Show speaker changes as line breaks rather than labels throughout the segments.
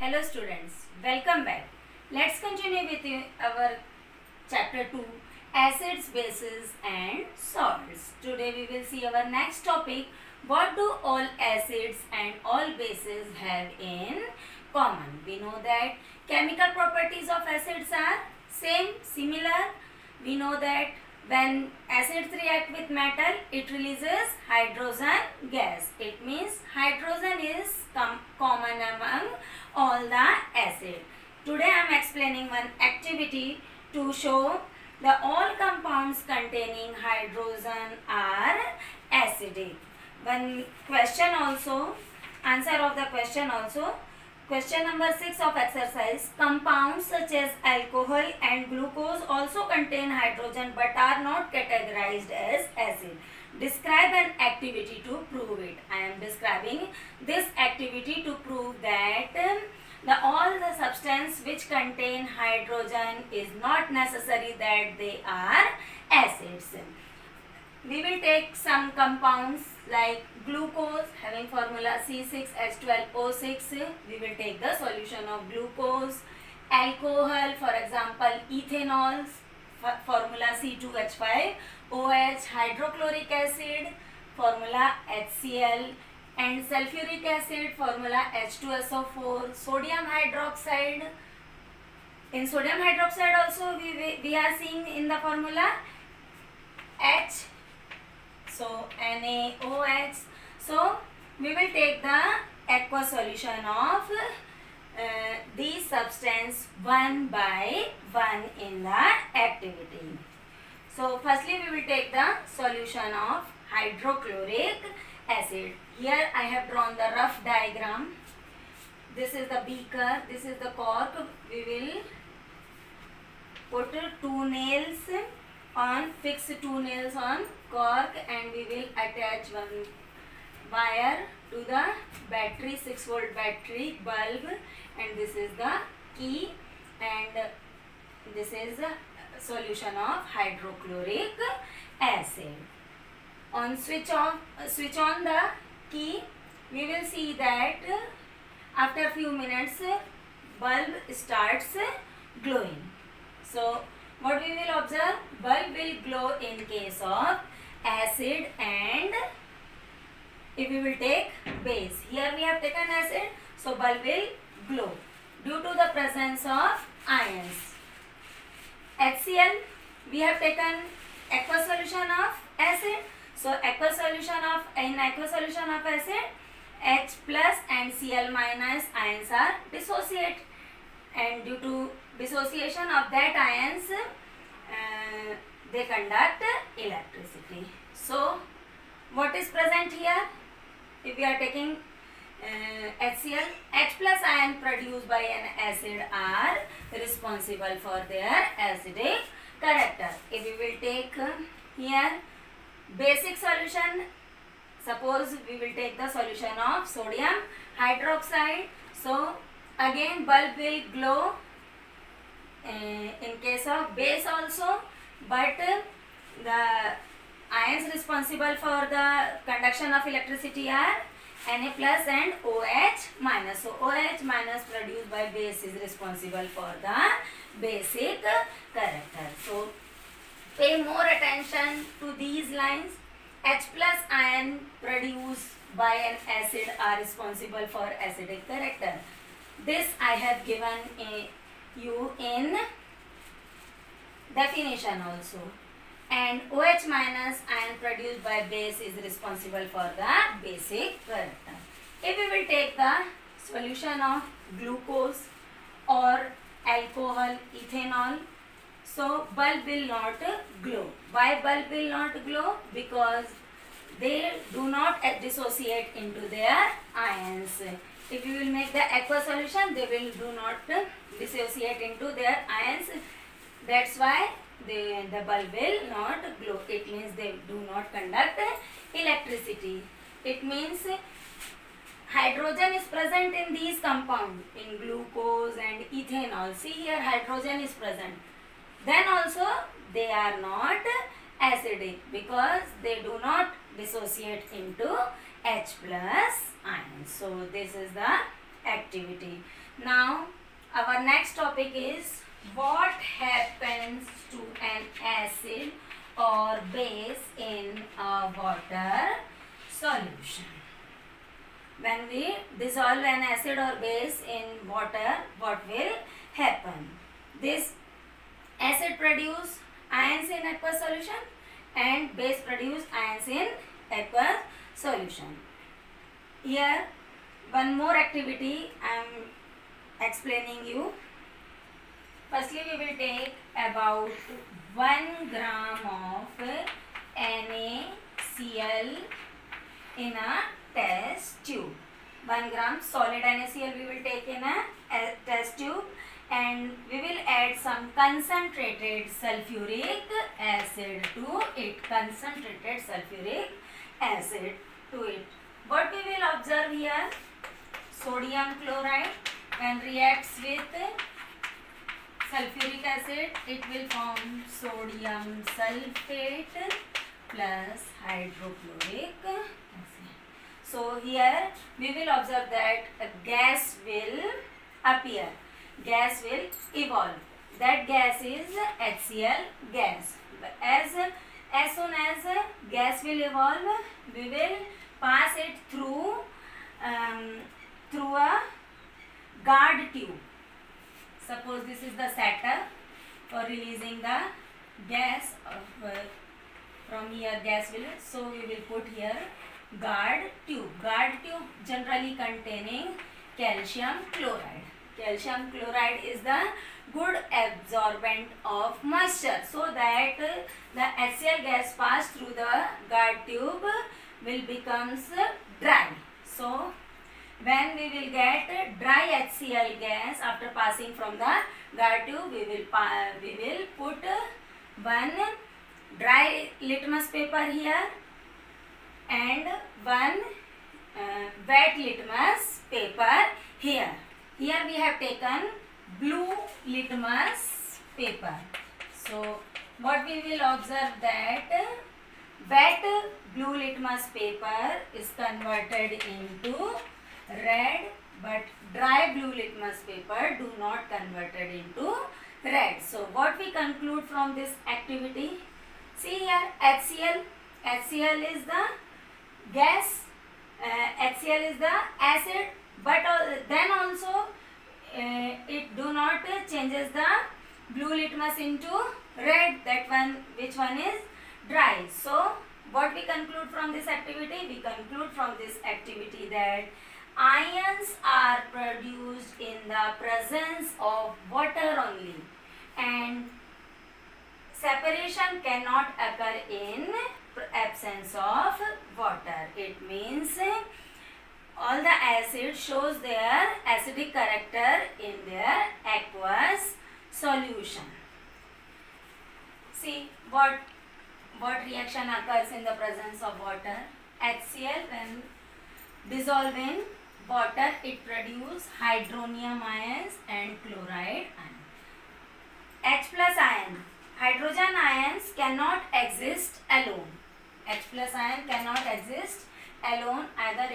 Hello students, welcome back. Let's continue with our chapter 2, acids, bases and salts. Today we will see our next topic, what do all acids and all bases have in common. We know that chemical properties of acids are similar. We know that when acids react with metal, it releases hydrogen gas. It means hydrogen is common among all the acid. Today I am explaining one activity to show the all compounds containing hydrogen are acidic. One question also, answer of the question also. Question number 6 of exercise. Compounds such as alcohol and glucose also contain hydrogen but are not categorized as acid. Describe an activity to prove it. I am describing this activity to prove that all the substance which contain hydrogen is not necessary that they are acids. We will take some compounds like glucose having formula C6H12O6. We will take the solution of glucose. Alcohol, for example, ethanol, formula C2H5OH. Hydrochloric acid, formula HCl. And sulfuric acid, formula H2SO4. Sodium hydroxide. In sodium hydroxide also we are seeing in the formula H. So NaOH. So we will take the aqueous solution of these substance one by one in the activity. So firstly we will take the solution of hydrochloric acid. Here I have drawn the rough diagram. This is the beaker, this is the cork. We will put fix two nails on cork and we will attach one wire to the battery, 6-volt battery bulb, and this is the key, and this is the solution of hydrochloric acid. On switch on the key, we will see that after few minutes bulb starts glowing. So what we will observe, bulb will glow in case of acid and if we will take base. Here we have taken acid, so bulb will glow due to the presence of ions. HCl, we have taken aqueous solution of acid. So in aqueous solution of acid, H plus and Cl minus ions are dissociate, and due to dissociation of that ions they conduct electricity. So what is present here? If we are taking HCl, H plus ion produced by an acid are responsible for their acidic character. If we will take here basic solution, suppose we will take the solution of sodium hydroxide. So again bulb will glow in case of base also, but the ions responsible for the conduction of electricity are Na plus and OH minus. So OH minus produced by base is responsible for the basic character. So pay more attention to these lines. H plus ion produced by an acid are responsible for acidic character. This I have given you in definition also. And OH minus ion produced by base is responsible for the basic character. If we will take the solution of glucose or alcohol, ethanol, so bulb will not glow. Why bulb will not glow? Because they do not dissociate into their ions. If you will make the aqueous solution, they will do not dissociate into their ions. That's why the bulb will not glow. It means they do not conduct electricity. It means hydrogen is present in these compounds, in glucose and ethanol. See here, hydrogen is present. Then also they are not acidic because they do not dissociate into H plus ions. So this is the activity. Now our next topic is what happens to an acid or base in a water solution. When we dissolve an acid or base in water, what will happen? This acid produce ions in aqueous solution and base produce ions in aqueous solution. Here one more activity I am explaining you. Firstly, we will take about 1 gram of NaCl in a test tube. 1 gram solid NaCl we will take in a test tube, and we will add some concentrated sulfuric acid to it. Concentrated sulfuric acid to it. What we will observe here? Sodium chloride, when reacts with sulfuric acid, it will form sodium sulfate plus hydrochloric acid. So here we will observe that a gas will appear, gas will evolve. That gas is HCl gas. As soon as gas will evolve, we will pass it through a guard tube. Suppose this is the setup for releasing the gas from here, gas will, so we will put here guard tube. Guard tube generally containing calcium chloride. Calcium chloride is the good absorbent of moisture, so that the HCl gas passed through the guard tube will becomes dry. So when we will get dry HCl gas after passing from the guard tube, we will put one dry litmus paper here and one wet litmus paper here. Here we have taken blue litmus paper. So what we will observe that wet blue litmus paper is converted into red, but dry blue litmus paper do not converted into red. So what we conclude from this activity? See here, HCl is the gas, HCl is the acid, but then also it do not changes the blue litmus into red, that one, which one is dry. So what we conclude from this activity? We conclude from this activity that ions are produced in the presence of water only, and separation cannot occur in absence of water. It means all the acids shows their acidic character in their aqueous solution. See what reaction occurs in the presence of water. HCl, when dissolved in water, it produces hydronium ions and chloride ion. H plus ion, hydrogen ions cannot exist alone. H plus ion cannot exist alone. Either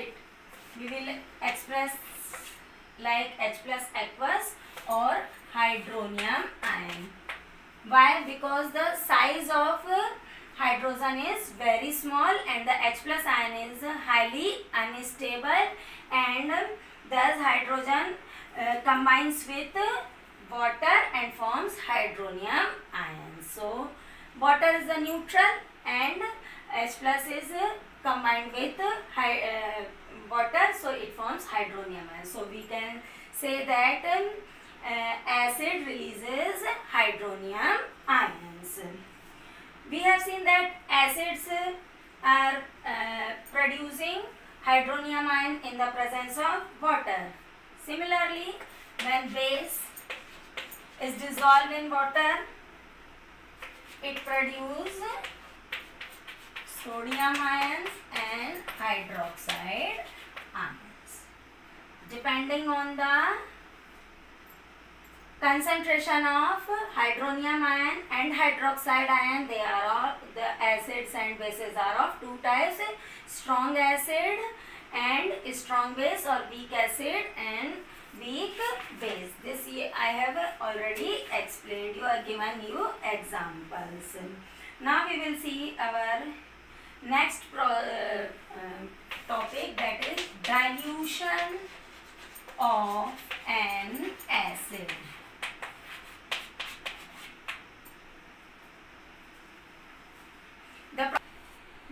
we will express like H plus aqueous or hydronium ion. Why? Because the size of hydrogen is very small and the H plus ion is highly unstable, and thus hydrogen combines with water and forms hydronium ion. So water is the neutral and H plus is combined with water, so it forms hydronium ion. So we can say that acid releases hydronium ions. We have seen that acids are producing hydronium ion in the presence of water. Similarly, when base is dissolved in water, it produces sodium ions and hydroxide ions. Depending on the concentration of hydronium ion and hydroxide ion, they are all, the acids and bases are of two types: strong acid and strong base, or weak acid and weak I have already explained you or given you examples. Now we will see our next topic, that is dilution of an acid.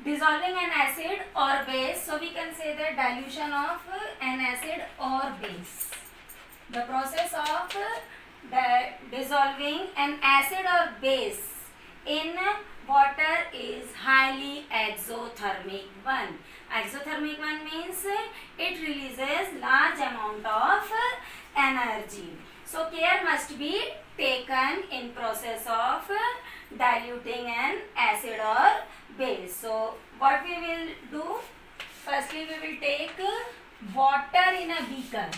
Dissolving an acid or base, so we can say that dilution of an acid or base. The process of dissolving an acid or base in water is highly exothermic one. Exothermic one means it releases large amount of energy. So care must be taken in process of diluting an acid or base. So what we will do, firstly we will take water in a beaker,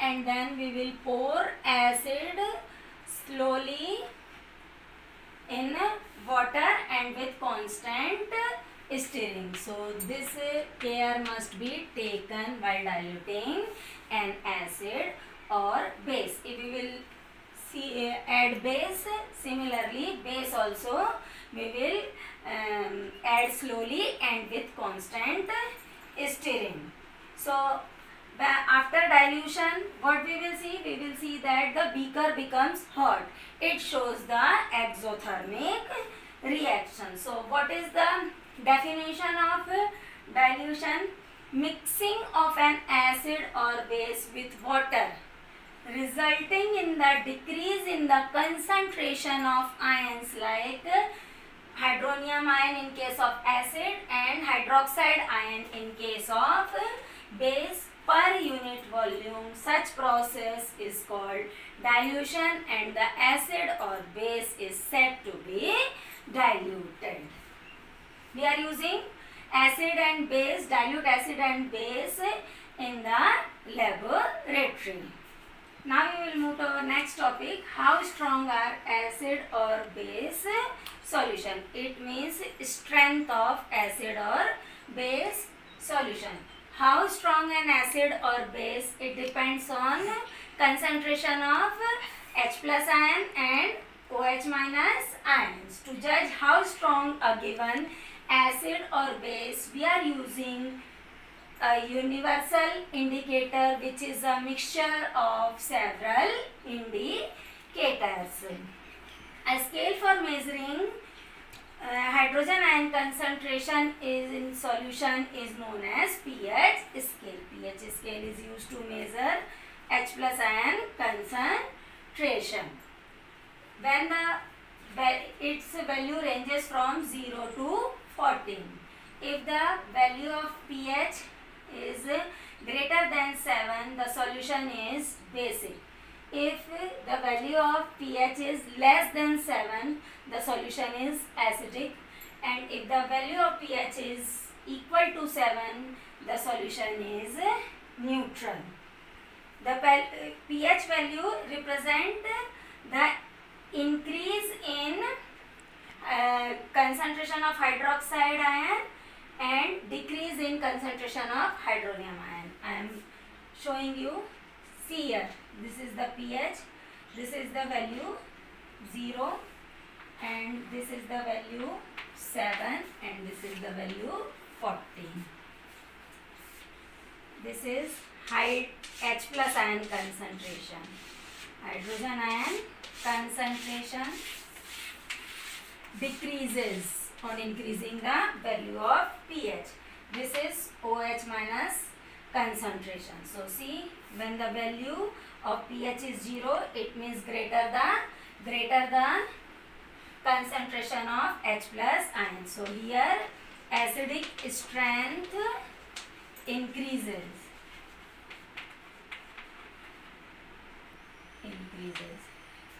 and then we will pour acid slowly in water and with constant stirring. So this care must be taken while diluting an acid or base. If we will add base, similarly base also we will add slowly and with constant stirring. So after dilution, what we will see? We will see that the beaker becomes hot. It shows the exothermic reaction. So what is the definition of dilution? Mixing of an acid or base with water, resulting in the decrease in the concentration of ions like hydronium ion in case of acid and hydroxide ion in case of base per unit volume. Such process is called dilution and the acid or base is said to be diluted. We are using acid and base, dilute acid and base in the laboratory. Now we will move to our next topic. How strong are acid or base solution? It means strength of acid or base solution. How strong an acid or base? It depends on concentration of H plus ion and OH minus ions. To judge how strong a given acid or base, we are using a universal indicator, which is a mixture of several indicators. A scale for measuring hydrogen ion concentration is in solution is known as pH scale. pH scale is used to measure H plus ion concentration. When its value ranges from 0 to 14. If the value of pH is greater than 7, the solution is basic. If the value of pH is less than 7, the solution is acidic, and if the value of pH is equal to 7, the solution is neutral. The pH value represent the increase in concentration of hydroxide ion and decrease in concentration of hydronium ion. I am showing you. See here, this is the pH, this is the value 0, and this is the value 7, and this is the value 14. This is high H plus ion concentration. Hydrogen ion concentration decreases on increasing the value of pH. This is OH minus concentration. So see, when the value of pH is 0, it means greater the concentration of H plus ion. So here acidic strength increases,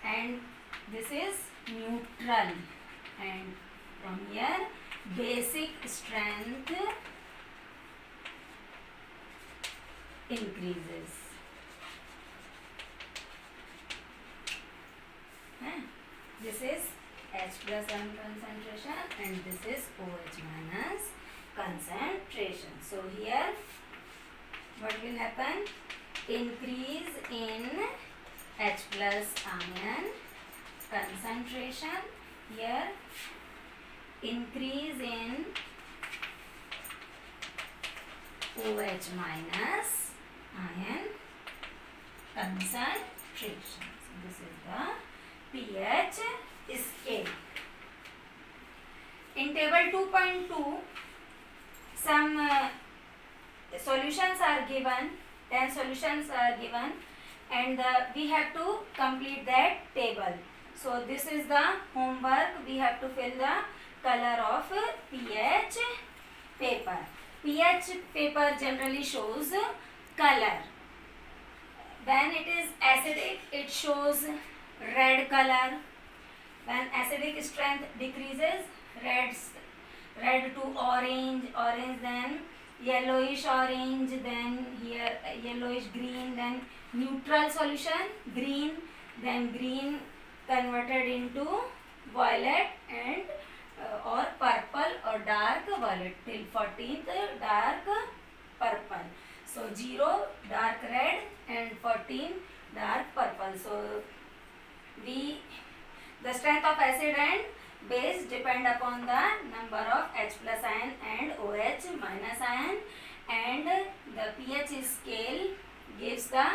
and this is neutral, and from here basic strength increases. This is H plus ion concentration and this is OH minus concentration. So here what will happen? increase in H plus ion concentration. Here increase in OH minus ion concentration. So this is the pH scale. In table 2.2, some solutions are given, 10 solutions are given, and we have to complete that table. So this is the homework. We have to fill the color of pH paper. pH paper generally shows color. When it is acidic, it shows red color. When acidic strength decreases, red to orange, then yellowish orange, then here yellowish green, then neutral solution green, then green converted into violet and or purple or dark violet till 14th dark purple. So 0 dark red and 14 dark purple. So the strength of acid and base depend upon the number of H plus ion and OH minus ion, and the pH scale gives the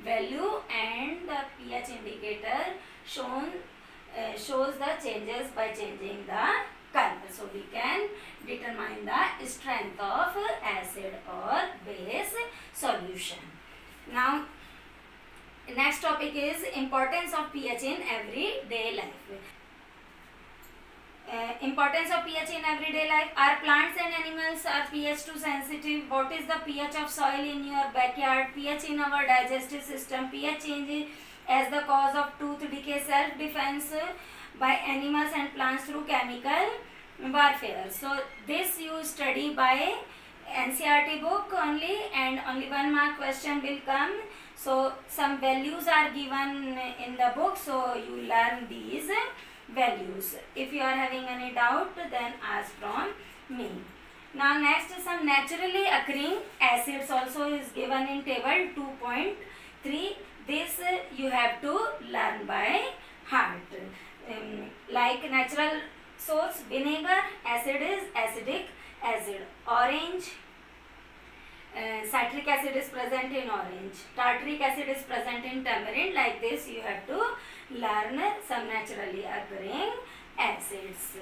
value and the pH indicator shows the changes by changing the color. So we can determine the strength of acid or base solution. Now next topic is importance of pH in everyday life. Importance of pH in everyday life. Are plants and animals are pH 2 sensitive? What is the pH of soil in your backyard? pH in our digestive system. pH change as the cause of tooth decay. Self-defense by animals and plants through chemical warfare. So this you study by NCERT book only, and only 1 mark question will come. So some values are given in the book, so you learn these values. If you are having any doubt, then ask from me. Now next, some naturally occurring acids also is given in table 2.3. This you have to learn by heart. Like natural source, vinegar, acid is acidic acid. Orange, citric acid is present in orange. Tartaric acid is present in tamarind. Like this you have to learn some naturally occurring acids.